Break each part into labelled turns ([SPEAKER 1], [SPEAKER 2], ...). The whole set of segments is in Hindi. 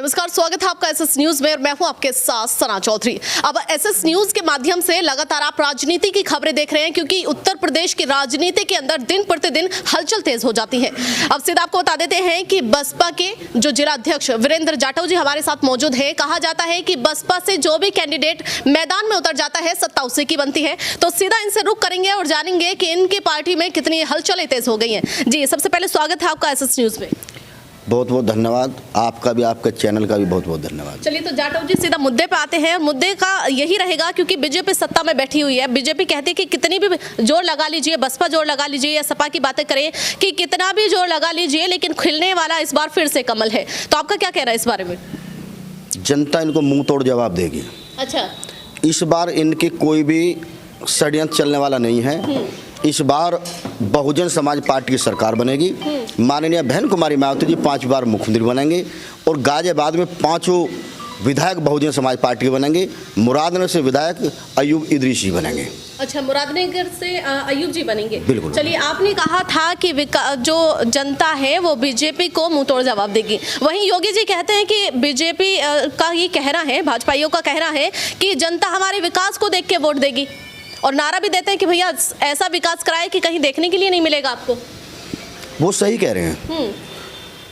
[SPEAKER 1] नमस्कार, स्वागत है आपका एसएस न्यूज में और मैं हूं आपके साथ सना चौधरी। अब एसएस न्यूज के माध्यम से लगातार आप राजनीति की खबरें देख रहे हैं, क्योंकि उत्तर प्रदेश की राजनीति के अंदर दिन प्रतिदिन हलचल तेज हो जाती है। अब सीधा आपको बता देते हैं कि बसपा के जो जिला अध्यक्ष वीरेंद्र जाटव जी हमारे साथ मौजूद है। कहा जाता है कि बसपा से जो भी कैंडिडेट मैदान में उतर जाता है सत्ता उसी की बनती है। तो सीधा इनसे रुख करेंगे और जानेंगे कि इनकी पार्टी में कितनी हलचलें तेज हो गई हैं। जी, सबसे पहले स्वागत है आपका एसएस न्यूज में।
[SPEAKER 2] बहुत बहुत धन्यवाद आपका भी, आपके चैनल का भी बहुत बहुत धन्यवाद।
[SPEAKER 1] चलिए, तो जाटव जी सीधा मुद्दे पे आते हैं। मुद्दे का यही रहेगा, क्योंकि बीजेपी सत्ता में बैठी हुई है। बीजेपी कहती है कि कितनी भी जोर लगा लीजिए, बसपा जोर लगा लीजिए या सपा की बातें करें कि कितना भी जोर लगा लीजिए, लेकिन खिलने वाला इस बार फिर से कमल है। तो आपका क्या कहना है इस बारे में?
[SPEAKER 2] जनता इनको मुंह तोड़ जवाब देगी।
[SPEAKER 1] अच्छा,
[SPEAKER 2] इस बार इनकी कोई भी षड्यंत्र चलने वाला नहीं है। इस बार बहुजन समाज पार्टी की सरकार बनेगी। माननीय बहन कुमारी मायावती जी 5 बार मुख्यमंत्री बनेंगे और गाजियाबाद में 5 विधायक बहुजन समाज पार्टी के बनेंगे। मुरादनगर से विधायक अयूब इदरीसी बनेंगे।
[SPEAKER 1] अच्छा, मुरादनगर से अयूब जी बनेंगे।
[SPEAKER 2] बिल्कुल।
[SPEAKER 1] चलिए, आपने कहा था कि जो जनता है वो बीजेपी को मुंह तोड़ जवाब देगी। वहीं योगी जी कहते हैं कि बीजेपी का ये कहना है, भाजपाइयों का कहना है कि जनता हमारे विकास को देख के वोट देगी, और नारा भी देते हैं कि भैया ऐसा विकास कराए कि कहीं देखने के लिए नहीं मिलेगा आपको।
[SPEAKER 2] वो सही कह रहे हैं।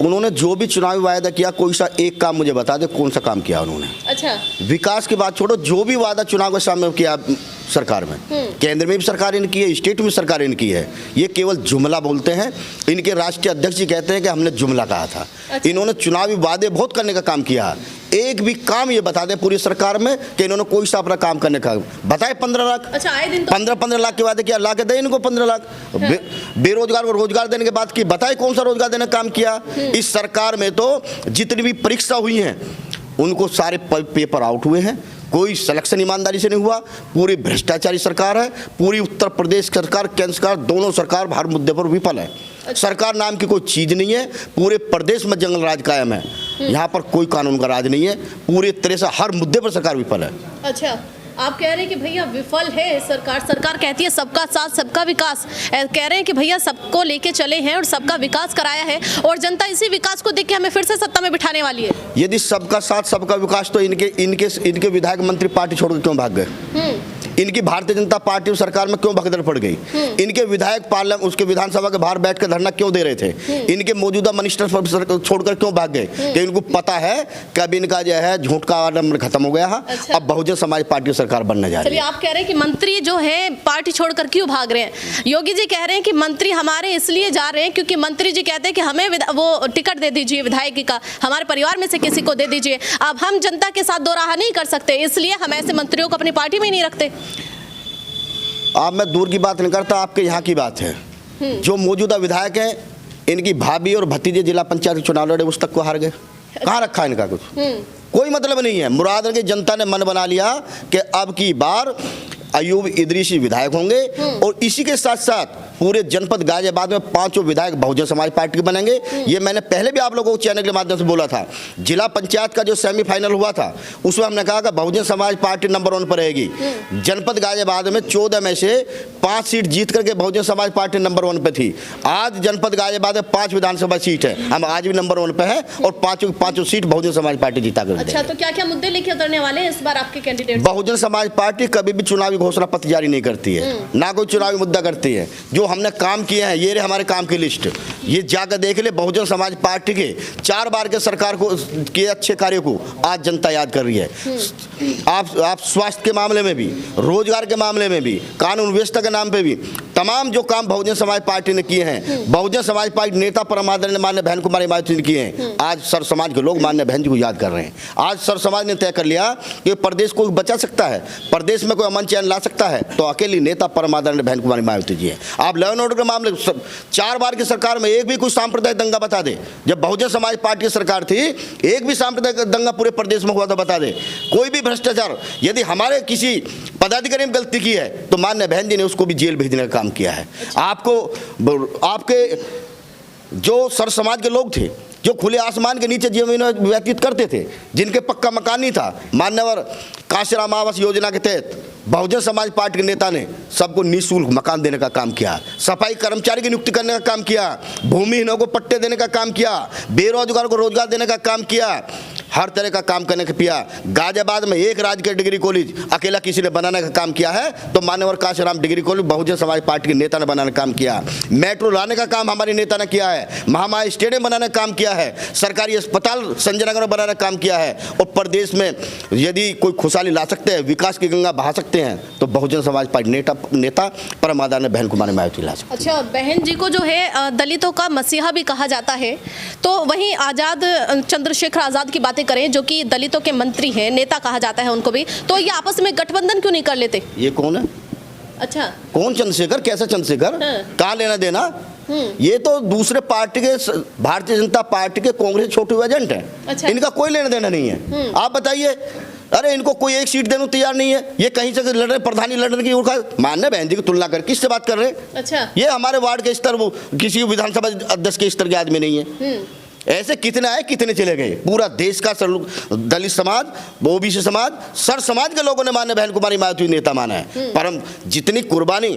[SPEAKER 2] उन्होंने जो भी चुनावी वायदा किया, कोई सा एक काम मुझे बता दे कौन सा काम किया उन्होंने। अच्छा, विकास की बात छोड़ो, जो भी वादा चुनाव के सामने किया सरकार में, केंद्र में भी सरकार इनकी है, स्टेट में सरकार इनकी है, ये केवल जुमला बोलते हैं। इनके राष्ट्रीय अध्यक्ष जी कहते हैं कि हमने जुमला कहा था। अच्छा। इन्होंने चुनावी वादे बहुत करने का काम किया। एक भी काम ये बता दें पूरी सरकार में कि इन्होंने कोई सा अपना काम करने का बताए। 15 लाख। अच्छा, आए दिन 15 लाख के वादे किया, ला के दे इनको 15 लाख। हाँ। बेरोजगार को रोजगार देने के बाद की बताए कौन सा रोजगार देने का काम किया। इस सरकार में तो जितनी भी परीक्षा हुई हैं उनको सारे पेपर आउट हुए हैं, कोई सिलेक्शन ईमानदारी से नहीं हुआ। पूरी भ्रष्टाचारी सरकार है। पूरी उत्तर प्रदेश सरकार, केंद्र सरकार, दोनों सरकार हर मुद्दे पर विफल है। सरकार नाम की कोई चीज नहीं है। पूरे प्रदेश में जंगल राज कायम है। यहाँ पर कोई कानून का राज नहीं है। पूरी तरह से हर मुद्दे पर सरकार विफल है। अच्छा, आप कह रहे हैं कि भैया विफल है सरकार। सरकार कहती है सबका साथ सबका विकास, कह रहे हैं कि भैया सबको लेके चले हैं और सबका विकास कराया है, और जनता इसी विकास को देख के हमें फिर से सत्ता में बिठाने वाली है। यदि सबका साथ सबका विकास, तो इनके विधायक मंत्री पार्टी छोड़कर क्यों भाग गए? इनकी भारतीय जनता पार्टी सरकार में क्यों भगदड़ पड़ गई? इनके विधायक पार्लियामेंट उसके विधानसभा के बाहर बैठ कर धरना क्यों दे रहे थे? इनके मौजूदा मिनिस्टर छोड़कर क्यों भाग गए? कि इनको पता है कि अब इनका जो है झूठ का नंबर खत्म हो गया है। अच्छा। अब बहुजन समाज पार्टी सरकार बनने जा रही है। आप कह रहे हैं कि मंत्री जो है पार्टी छोड़कर क्यों भाग रहे हैं? योगी जी कह रहे हैं कि मंत्री हमारे इसलिए जा रहे हैं क्योंकि मंत्री जी कहते हैं कि हमें वो टिकट दे दीजिए विधायक का, हमारे परिवार में से किसी को दे दीजिए। अब हम जनता के साथ दो राह नहीं कर सकते, इसलिए हम ऐसे मंत्रियों को अपनी पार्टी में ही नहीं रखते। अब मैं दूर की बात नहीं करता, आपके यहाँ की बात है। जो मौजूदा विधायक हैं, इनकी भाभी और भतीजे जिला पंचायत चुनाव लड़े, उस तक को हार गए। कहाँ रखा इनका कुछ? कोई मतलब नहीं है। मुरादनगर की जनता ने मन बना लिया कि अब की बार अयूब इदरीसी विधायक होंगे, और इसी के साथ साथ पूरे जनपद गाजियाबाद में 5 विधायक बहुजन समाज पार्टी के बनेंगे। ये मैंने पहले भी आप लोगों को चैनल के माध्यम से बोला था। जिला पंचायत का जो सेमीफाइनल हुआ था उसमें हमने कहा कि बहुजन समाज पार्टी नंबर 1 पर रहेगी। जनपद गाजियाबाद में 14 में से 5 सीट जीत करके बहुजन समाज पार्टी नंबर 1 पे थी। आज जनपद गाजियाबाद में 5 विधानसभा सीट है, हम आज भी नंबर 1 पे है, और 5 सीट बहुजन समाज पार्टी जीता कर। अच्छा, तो क्या क्या मुद्दे लेके उतरने वाले हैं इस बार आपके कैंडिडेट? बहुजन समाज पार्टी कभी भी चुनावी घोषणा पत्र जारी नहीं करती है, ना कोई चुनावी मुद्दा करती है। जो हमने काम किए हैं, ये रहे हमारे काम की लिस्ट, ये जाकर देख ले। बहुजन समाज पार्टी के 4 बार के सरकार को के अच्छे कार्यों को आज जनता याद कर रही है। आप स्वास्थ्य के मामले में भी, रोजगार के मामले में भी, कानून व्यवस्था के नाम पे भी तमाम जो काम बहुजन समाज पार्टी ने किए हैं, बहुजन समाज पार्टी नेता परम आदरणीय माननीय बहन कुमारी मायावती ने किए हैं। आज सर समाज के लोग माननीय बहन जी को याद कर रहे हैं। आज सर समाज ने तय कर लिया कि प्रदेश को बचा सकता है, प्रदेश में कोई अमन चैन ला सकता है, तो अकेली नेता परम आदरणीय बहन कुमारी मायावती जी है। आप लॉ एंड ऑर्डर के मामले 4 बार की सरकार में एक भी कोई सांप्रदायिक दंगा बता दे। जब बहुजन समाज पार्टी की सरकार थी, एक भी सांप्रदायिक दंगा पूरे प्रदेश में हुआ था बता दे। कोई भी भ्रष्टाचार यदि हमारे किसी पदाधिकारी ने गलती की है तो माननीय बहन जी ने उसको भी जेल भेजने का काम किया है। आपके जो सर समाज के लोग थे, जो खुले आसमान के नीचे जीवन व्यतीत करते थे, जिनके पक्का मकान नहीं था, मान्यवर काशीराम आवास योजना के तहत बहुजन समाज पार्टी के नेता ने सबको निःशुल्क मकान देने का काम किया, सफाई कर्मचारी की नियुक्ति करने का काम किया, भूमिहीनों को पट्टे देने का काम किया, बेरोजगार को रोजगार देने का काम किया। हर तरह का काम करने का किया। गाजियाबाद में एक राजकीय डिग्री कॉलेज अकेला किसी ने बनाने का काम किया है तो मान्यवर Kashiram degree college Bahujan Samaj party के नेता ने बनाने का काम किया। मेट्रो लाने का काम हमारे नेता ने किया है। महामाया स्टेडियम बनाने का काम किया है। सरकारी अस्पताल संजय नगर में बनाने का काम किया है। और प्रदेश में यदि कोई खुशहाली ला सकते हैं, विकास की गंगा बहा सकते हैं तो बहुजन समाज पार्टी नेता परम आदरणीय बहन कुमारी मायावती ला सकते।
[SPEAKER 1] अच्छा, बहन जी को जो है दलितों का मसीहा भी कहा जाता है, तो वहीं आजाद चंद्रशेखर आजाद की बातें करें जो कि दलितों के मंत्री हैं, नेता कहा जाता है उनको भी, तो ये आपस में गठबंधन क्यों नहीं कर लेते?
[SPEAKER 2] ये कौन है?
[SPEAKER 1] अच्छा,
[SPEAKER 2] कौन चंद्रशेखर? कैसा चंद्रशेखर? कहाँ लेना देना? ये तो दूसरे पार्टी के, भारतीय जनता पार्टी के कांग्रेस छोटे एजेंट है।
[SPEAKER 1] अच्छा।
[SPEAKER 2] इनका कोई लेना देना नहीं है। आप बताइए, अरे इनको कोई एक सीट देने को तैयार नहीं है। ये कहीं से लड़ रहे, प्रधानी लड़ने की मान्य बहन जी की तुलना कर किससे बात कर रहे हैं?
[SPEAKER 1] अच्छा,
[SPEAKER 2] ये हमारे वार्ड के स्तर, वो किसी विधानसभा अध्यक्ष के स्तर के आदमी नहीं है। ऐसे कितने आए, कितने चले गए। पूरा देश का दलित समाज, ओबीसी समाज, सर समाज के लोगों ने मान्य बहन कुमारी मायावती नेता माना है। परम जितनी कुर्बानी,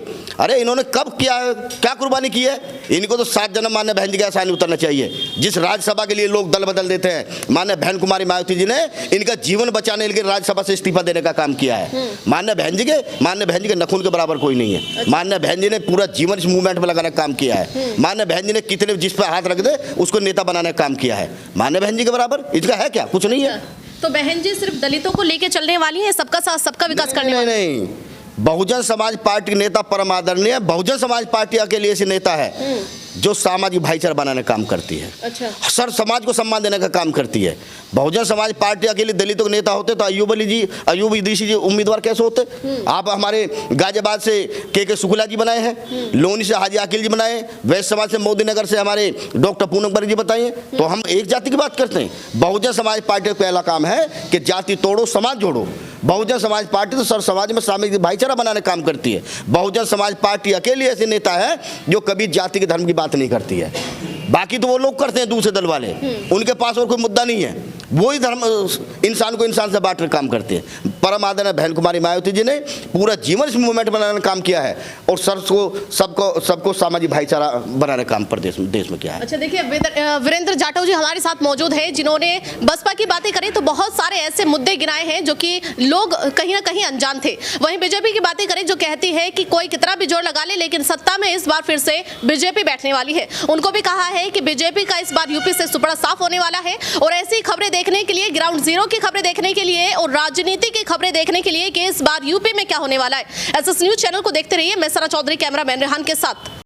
[SPEAKER 2] अरे इन्होंने कब किया है, क्या कुर्बानी की है? इनको तो 7 जन्म मान्य बहन जी के आसानी उतरना चाहिए। जिस राज्यसभा के लिए लोग दल बदल देते हैं, मान्य बहन कुमारी मायावती जी ने इनका जीवन बचाने के लिए राज्यसभा से इस्तीफा देने का काम किया है। मान्य बहन जी के नखून के बराबर कोई नहीं है। मान्य बहन जी ने पूरा जीवन इस मूवमेंट में लगाने का काम किया है। मान्य बहन जी ने कितने, जिस पर हाथ रख दे उसको नेता बनाने काम किया है। मान्य बहन जी के बराबर इसका है क्या? कुछ नहीं है।
[SPEAKER 1] तो बहन जी सिर्फ दलितों को लेके चलने वाली है, सबका साथ सबका विकास करने वाली?
[SPEAKER 2] नहीं, बहुजन समाज पार्टी के नेता परम आदरणीय बहुजन समाज पार्टी के लिए ऐसे नेता है जो सामाजिक भाईचारा बनाने का काम करती है।
[SPEAKER 1] अच्छा,
[SPEAKER 2] सर समाज को सम्मान देने का काम करती है। बहुजन समाज पार्टी अकेले दलितों के नेता होते तो अयूब इदरीसी जी उम्मीदवार कैसे होते? आप हमारे गाजियाबाद से के शुक्ला जी बनाए हैं, लोनी से हाजी आकिल जी बनाए, वैश्य समाज से मोदी नगर से हमारे डॉक्टर पूनम बर्ग जी बताइए। तो हम एक जाति की बात करते हैं। बहुजन समाज पार्टी का पहला काम है कि जाति तोड़ो, समाज जोड़ो। बहुजन समाज पार्टी तो सर समाज में सामाजिक भाईचारा बनाने का काम करती है। बहुजन समाज पार्टी अकेले ऐसे नेता है जो कभी जाति के धर्म की बात नहीं करती है। बाकी तो वो लोग करते हैं, दूसरे दल वाले, उनके पास और कोई मुद्दा नहीं है। वो ही धर्म इंसान को इंसान से बांटकर काम करते हैं। परम आदरणीय बहन कुमारी मायावती जी ने पूरा जीवन इस मूवमेंट बनाने का काम किया है और सबको सामाजिक भाईचारा बनाने का काम देश में किया है।
[SPEAKER 1] अच्छा, देखिए वीरेंद्र जाटव जी हमारे साथ मौजूद हैं जिन्होंने बसपा की बातें करी तो बहुत सारे ऐसे मुद्दे गिनाए हैं जो कि लोग कहीं ना कहीं अनजान थे। वहीं बीजेपी की बातें करें जो कहती है कि कोई कितना भी जोर लगा ले लेकिन सत्ता में इस बार फिर से बीजेपी बैठने वाली है। उनको भी कहा है कि बीजेपी का इस बार यूपी से सुपड़ा साफ होने वाला है। और ऐसी खबरें देखने के लिए, ग्राउंड जीरो की खबरें देखने के लिए और राजनीति की खबरें देखने के लिए कि इस बार यूपी में क्या होने वाला है, एसएस न्यूज चैनल को देखते रहिए। मैं सरा चौधरी, कैमरामैन रेहान के साथ।